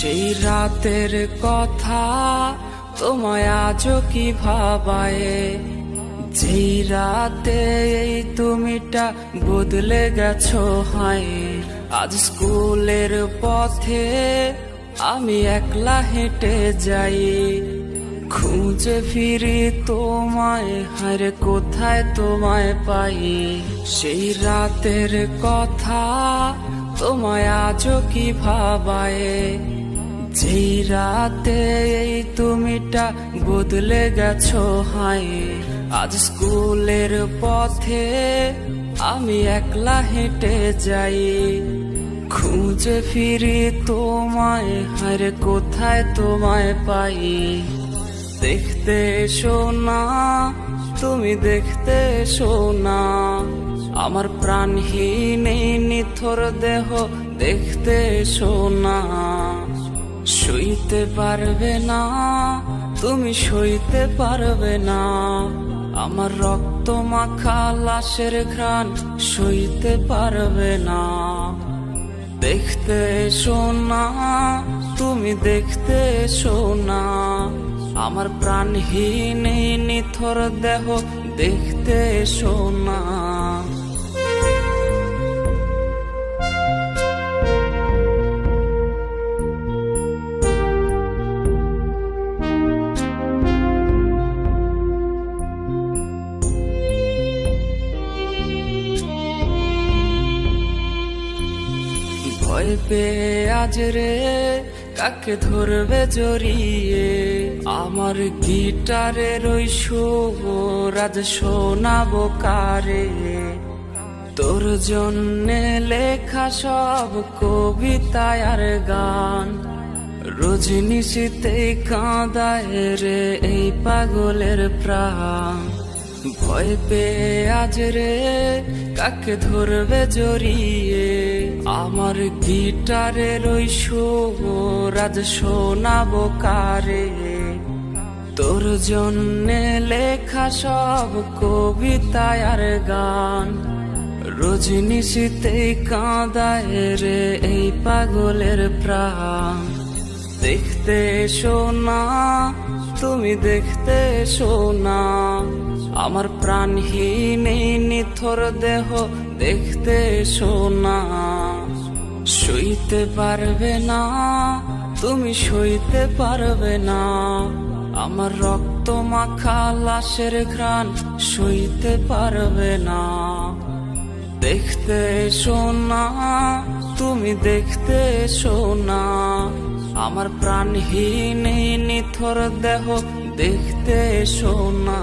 সেই রাতের কথা তোমায় আজও কি ভাবায়, যেই রাতে এই তুমিটা বদলে গেছো হায়। আজ স্কুলের পথে আমি একলা হেঁটে যাই, খুঁজে ফিরি তোমায়, হায় কোথায় তোমায় পাই। সেই রাতের কথা তোমায় আজও কি ভাবায়, যেই রাতে এই তুমিটা বদলে গেছো হায়। আজ স্কুলের পথে আমি একলা হেঁটে যাই, খুঁজে ফিরি তোমায়, হায় কোথায় তোমায় পাই। দেখতে এসো না, তুমি দেখতে এসো না, আমার প্রাণহীন এই নিথর দেহ দেখতে এসো না। সইতে পারবে না, তুমি সইতে পারবে না, আমার রক্ত মাখা লাশের ঘ্রাণ সইতে পারবে না। দেখতে এসো না, তুমি দেখতে এসো না, আমার প্রাণহীন এই নিথর দেহ দেখতে এসো না। ভয় পেয়ে আজ রে কাকে ধরবে জড়িয়ে, আমার গিটারের ওই সুর আজ শোনাবো কারে। তোর জন্যে লেখা সব কবিতা আর গান, রজনিশীতে কাঁদায় রে এই পাগলের প্রাণ। ভয় পেয়ে আজ রে কাকে ধরবে জড়িয়ে, আমার গিটারের ওই সুর আজ শোনাবো কারে। তোর জন্যে লেখা সব কবিতা আর গান, রজনিশীতে কাঁদায় রে এই পাগলের প্রাণ। দেখতে এসো না, তুমি দেখতে এসো না, আমার প্রাণহীন এই নিথর দেহ দেখতে এসো না। সইতে পারবে না, তুমি সইতে পারবে না, আমার রক্ত মাখা লাশের ঘ্রাণ সইতে পারবে না। দেখতে এসো না, তুমি দেখতে এসো না, আমার প্রাণহীন এই নিথর দেহ দেখতে এসো না।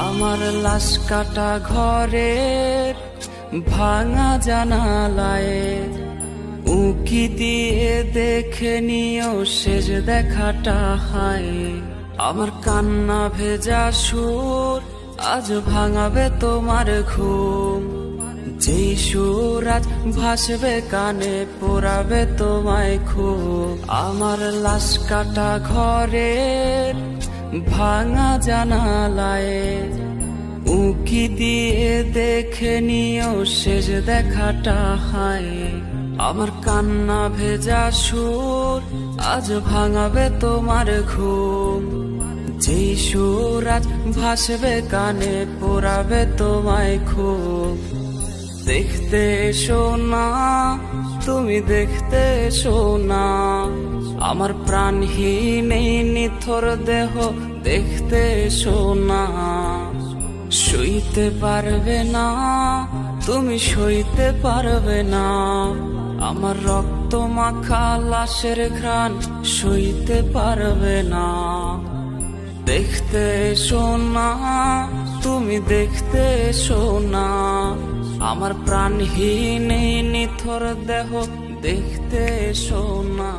আমার লাশ কাটা ঘরের ভাঙা জানালায় উকি দিয়ে দেখে নিও শেষ দেখাটা হায়। আমার কান্না ভেজা সুর আজ ভাঙাবে তোমার ঘুম, যেই সুর আজ ভাসবে কানে পোড়াবে তোমায় খুব। আমার লাশ কাটা ঘরের ভাঙা জানালায় উকি দিয়ে দেখে নিও শেষ দেখাটা হায়। আমার কান্না ভেজা সুর আজ ভাঙাবে তোমার ঘুম, যেই সুর আজ ভাসবে কানে পোড়াবে তোমায় খুব। দেখতে এসো না, তুমি দেখতে এসো না, আমার প্রাণহীন এই নিথর দেহ দেখতে এসো না। সইতে পারবে না, তুমি সইতে পারবে না, আমার রক্ত মাখা লাশের ঘ্রাণ সইতে পারবে না। দেখতে এসো না, তুমি দেখতে এসো না, আমার প্রাণহীন এই নিথর দেহ দেখতে এসো না।